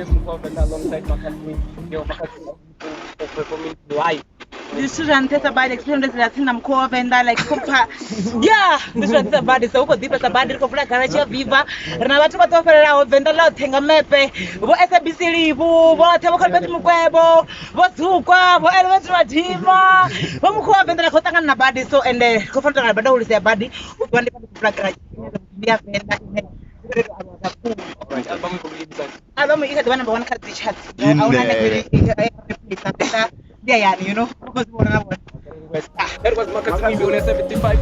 this Venda alongside Makhadzi. Makhadzi performing live. This is bad experience that I'm called Venda like yeah, this was a bad so deep as a bad Garage Viva. Ranavatu Patofera, Venda Tenga Mepe, what SBC, what Tavaka Mukwebo, what Zuka, what Elvatima, Vamukua Venda Kotana Badi so and the co-founder of Bado is their body, one black garage. I don't make one of one cut which has yeah, you know, That was Makhadzi 75.